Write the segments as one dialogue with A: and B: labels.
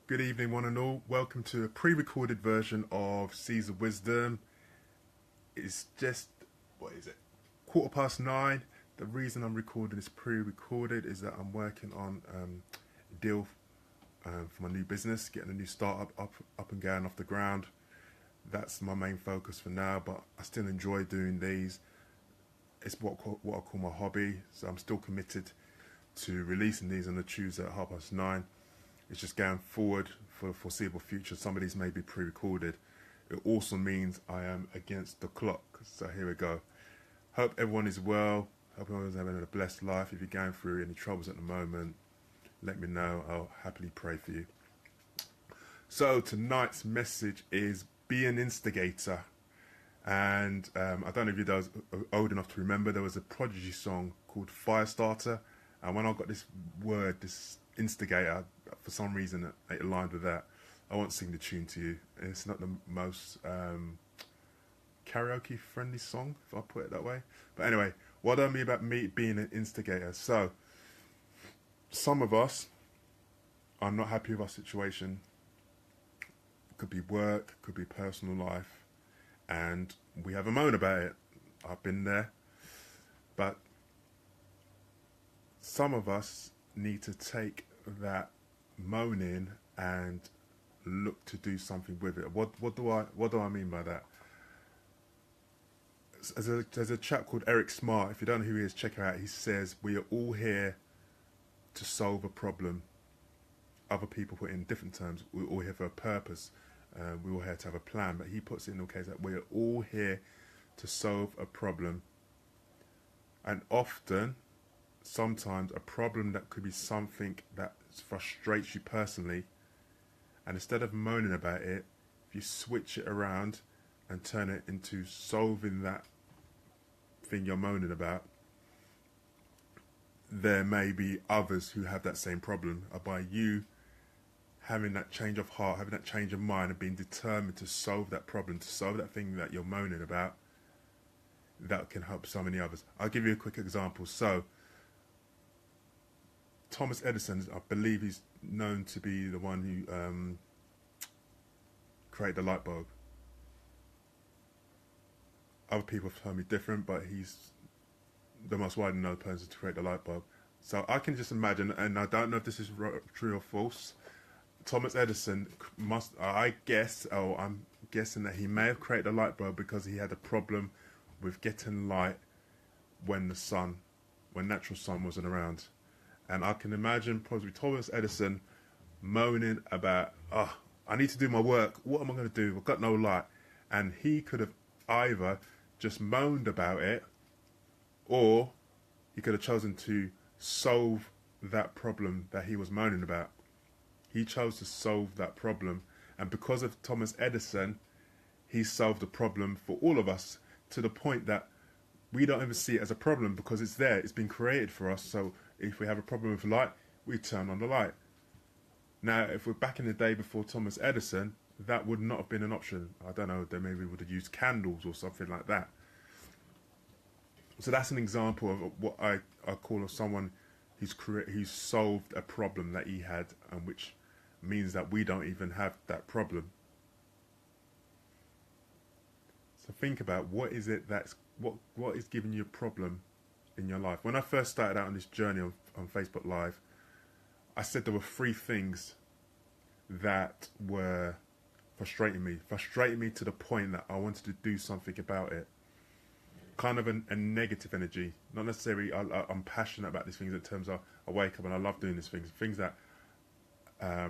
A: Good evening, one and all. Welcome to a pre-recorded version of Seas of Wisdom. It's just, what is it, 9:15. The reason I'm recording this pre-recorded is that I'm working on a deal for my new business, getting a new startup up and going off the ground. That's my main focus for now, but I still enjoy doing these. It's what I call my hobby, so I'm still committed to releasing these on the Tuesday at 9:30. It's just going forward for the foreseeable future. Some of these may be pre-recorded. It also means I am against the clock. So here we go. Hope everyone is well. Hope everyone's having a blessed life. If you're going through any troubles at the moment, let me know. I'll happily pray for you. So tonight's message is be an instigator. And I don't know if you guys are old enough to remember, there was a Prodigy song called Firestarter. And when I got this word, this instigator, for some reason it aligned with that. I won't sing the tune to you. It's not the most karaoke friendly song, if I put it that way. But anyway, what do I mean about me being an instigator? So some of us are not happy with our situation. It could be work, could be personal life, and we have a moan about it. I've been there. But some of us need to take that moaning and look to do something with it. What do I mean by that? There's a chap called Eric Smart. If you don't know who he is, check him out. He says we are all here to solve a problem. Other people put it in different terms. We're all here for a purpose. We're all here to have a plan. But he puts it in the case that we are all here to solve a problem. And often, sometimes a problem that could be something that frustrates you personally, and instead of moaning about it, if you switch it around and turn it into solving that thing you're moaning about, there may be others who have that same problem. By you having that change of heart, having that change of mind, and being determined to solve that problem, to solve that thing that you're moaning about, that can help so many others. I'll give you a quick example. So Thomas Edison, I believe he's known to be the one who created the light bulb. Other people have told me different, but he's the most widely known person to create the light bulb. So I can just imagine, and I don't know if this is true or false, Thomas Edison I'm guessing that he may have created a light bulb because he had a problem with getting light when natural sun wasn't around. And I can imagine probably Thomas Edison moaning about, I need to do my work. What am I going to do? I've got no light. And he could have either just moaned about it, or he could have chosen to solve that problem that he was moaning about. He chose to solve that problem. And because of Thomas Edison, he solved the problem for all of us, to the point that we don't even see it as a problem because it's there. It's been created for us. So if we have a problem with light, we turn on the light. Now, if we're back in the day before Thomas Edison, that would not have been an option. I don't know, they maybe would have used candles or something like that. So that's an example of what I call someone who's solved a problem that he had, and which means that we don't even have that problem. So think about what is giving you a problem in your life. When I first started out on this journey on Facebook Live, I said there were 3 things that were frustrating me to the point that I wanted to do something about it. Kind of a negative energy, not necessarily. I'm passionate about these things in terms of I wake up and I love doing these things that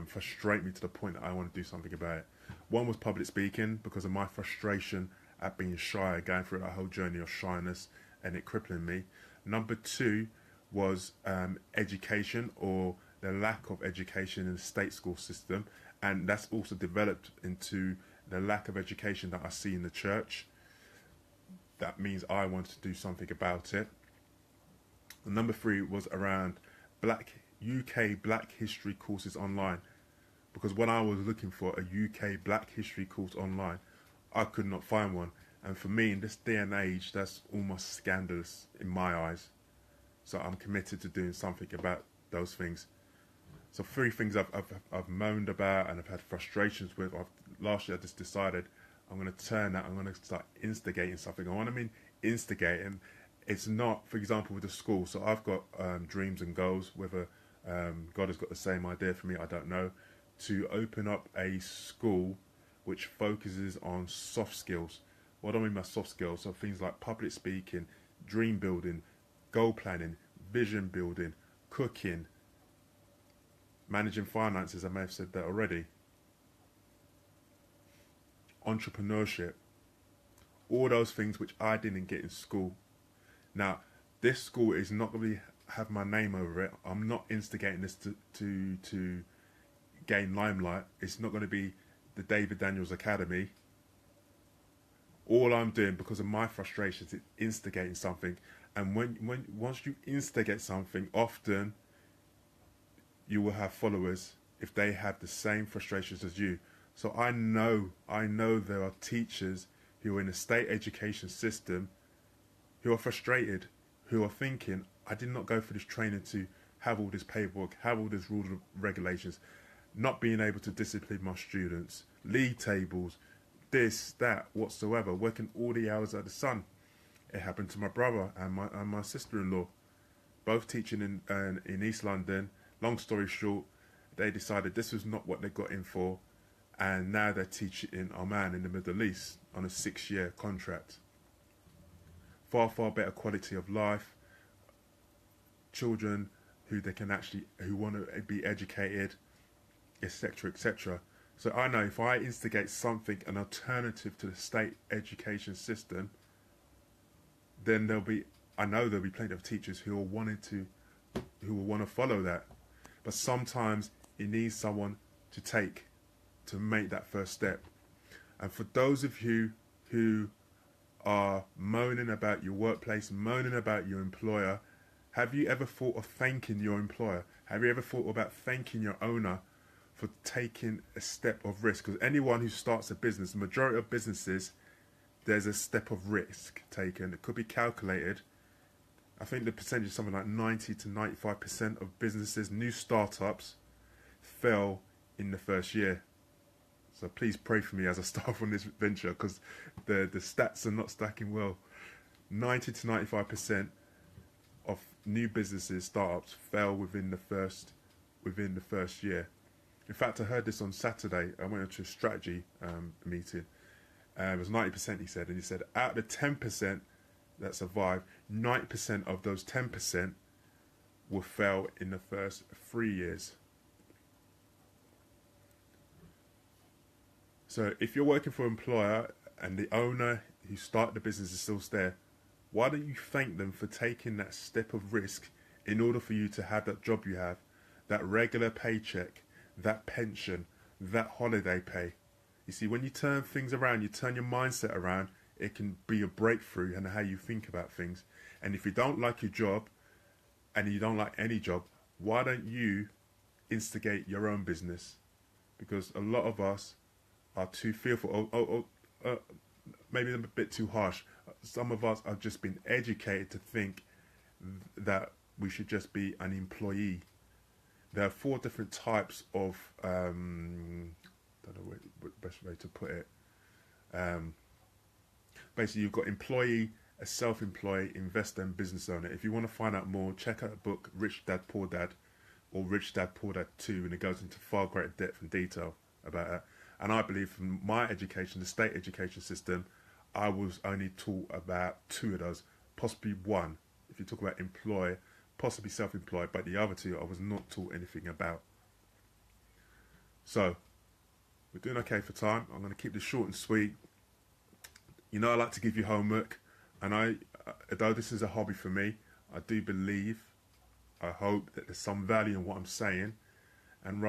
A: frustrate me to the point that I want to do something about it. One was public speaking, because of my frustration at being shy, going through that whole journey of shyness and it crippling me. Number 2 was education, or the lack of education in the state school system, and that's also developed into the lack of education that I see in the church. That means I want to do something about it. And number 3 was around UK Black History courses online, because when I was looking for a UK Black History course online, I could not find one. And for me, in this day and age, that's almost scandalous in my eyes. So I'm committed to doing something about those things. So three things I've moaned about and I've had frustrations with. Last year I just decided I'm going to turn that. I'm going to start instigating something. And when I mean instigating, it's not, for example, with the school. So I've got dreams and goals. Whether God has got the same idea for me, I don't know. To open up a school which focuses on soft skills. What do I mean by soft skills? So things like public speaking, dream building, goal planning, vision building, cooking, managing finances. I may have said that already. Entrepreneurship. All those things which I didn't get in school. Now, this school is not going to have my name over it. I'm not instigating this to gain limelight. It's not going to be the David Daniels Academy. All I'm doing, because of my frustrations, is instigating something. And once you instigate something, often you will have followers if they have the same frustrations as you. So I know there are teachers who are in the state education system who are frustrated, who are thinking, I did not go for this training to have all this paperwork, have all these rules and regulations, not being able to discipline my students, league tables, this, that, whatsoever, working all the hours of the sun. It happened to my brother and my sister-in-law, both teaching in East London. Long story short, they decided this was not what they got in for, and now they're teaching in Oman in the Middle East on a 6-year contract. Far, far better quality of life. Children who want to be educated, etc., etc. So I know if I instigate something, an alternative to the state education system, then I know there'll be plenty of teachers who will want to follow that. But sometimes it needs someone to make that first step. And for those of you who are moaning about your workplace, moaning about your employer, have you ever thought of thanking your employer? Have you ever thought about thanking your owner for taking a step of risk? Because anyone who starts a business, the majority of businesses, there's a step of risk taken. It could be calculated. I think the percentage is something like 90 to 95% of businesses, new startups, fail in the first year. So please pray for me as I start on this venture, because the stats are not stacking well. 90 to 95% of new businesses, startups, fail within the first year. In fact, I heard this on Saturday. I went to a strategy meeting. It was 90%, he said. And he said, out of the 10% that survive, 90% of those 10% will fail in the first 3 years. So if you're working for an employer and the owner who started the business is still there, why don't you thank them for taking that step of risk in order for you to have that job you have, that regular paycheck, that pension, that holiday pay? You see, when you turn things around, you turn your mindset around, it can be a breakthrough in how you think about things. And if you don't like your job, and you don't like any job, why don't you instigate your own business? Because a lot of us are too fearful. Maybe I'm a bit too harsh. Some of us have just been educated to think that we should just be an employee. There are 4 different types of, I don't know what best way to put it. Basically, you've got employee, a self-employed, investor, and business owner. If you want to find out more, check out the book Rich Dad Poor Dad, or Rich Dad Poor Dad 2, and it goes into far greater depth and detail about that. And I believe from my education, the state education system, I was only taught about 2 of those, possibly 1. If you talk about employed, possibly self-employed, but the other 2 I was not taught anything about. So, we're doing okay for time. I'm going to keep this short and sweet. You know I like to give you homework, and although this is a hobby for me, I do believe, I hope that there's some value in what I'm saying. And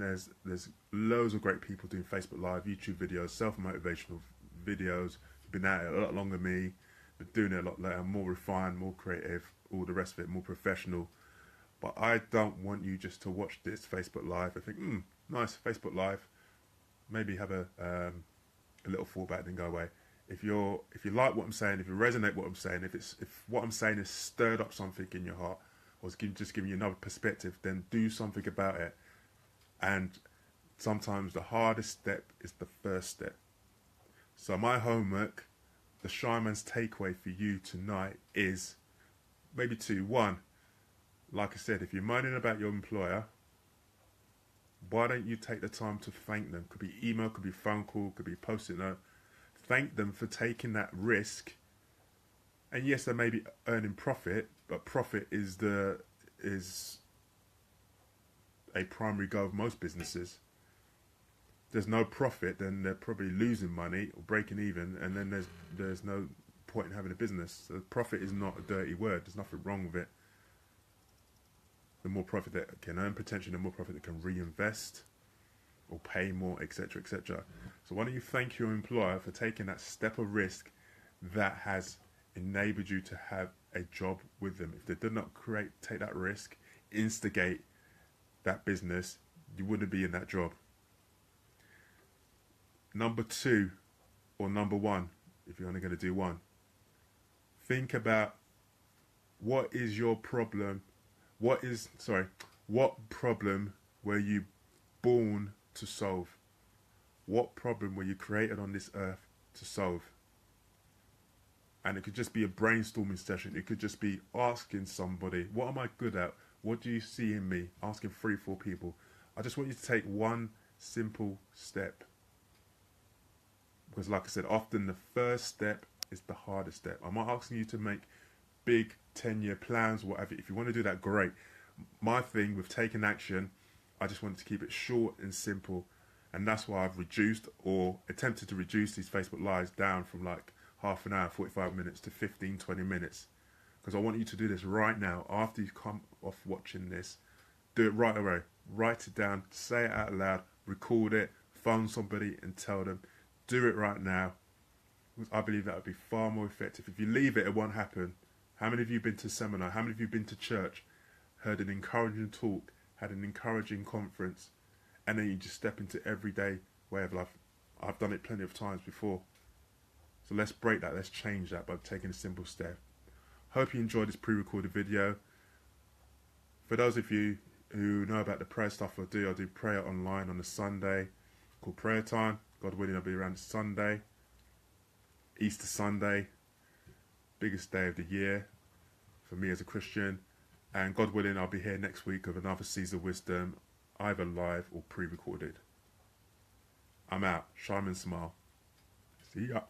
A: there's loads of great people doing Facebook Live, YouTube videos, self-motivational videos, been at it a lot longer than me, been doing it a lot later, more refined, more creative, all the rest of it, more professional. But I don't want you just to watch this Facebook Live and think, nice, Facebook Live, maybe have a little fallback and go away. If you like what I'm saying, if you resonate what I'm saying, if what I'm saying has stirred up something in your heart, or just giving you another perspective, then do something about it. And sometimes the hardest step is the first step. So my homework, the Shy Man's takeaway for you tonight is maybe two. One, like I said, if you're moaning about your employer, why don't you take the time to thank them? Could be email, could be phone call, could be post-it note. Thank them for taking that risk. And yes, they may be earning profit, but profit is a primary goal of most businesses. There's no profit, then they're probably losing money or breaking even, and then there's no point in having a business. So profit is not a dirty word. There's nothing wrong with it. The more profit that can earn, potentially, the more profit that can reinvest or pay more, etc., etc. So why don't you thank your employer for taking that step of risk that has enabled you to have a job with them. If they did not take that risk, instigate that business, you wouldn't be in that job. Number two, or number one, if you're only going to do one, think about what is your problem. What problem were you born to solve? What problem were you created on this earth to solve? And it could just be a brainstorming session. It could just be asking somebody, what am I good at? What do you see in me? Asking 3-4 people. I just want you to take one simple step. Because like I said, often the first step is the hardest step. I'm not asking you to make big 10-year plans, whatever. If you want to do that, great. My thing with taking action, I just wanted to keep it short and simple. And that's why I've reduced or attempted to reduce these Facebook Lives down from like half an hour, 45 minutes to 15, 20 minutes. Because I want you to do this right now. After you come off watching this, do it right away. Write it down, say it out loud, record it, phone somebody and tell them. Do it right now. Because I believe that would be far more effective. If you leave it, it won't happen. How many of you have been to a seminar? How many of you have been to church? Heard an encouraging talk, had an encouraging conference, and then you just step into everyday way of life. I've done it plenty of times before. So let's break that, let's change that by taking a simple step. Hope you enjoyed this pre-recorded video. For those of you who know about the prayer stuff I do prayer online on a Sunday called Prayer Time. God willing, I'll be around Sunday, Easter Sunday, biggest day of the year for me as a Christian. And God willing, I'll be here next week with another Season of Wisdom, either live or pre-recorded. I'm out. Shy Man Smile. See ya.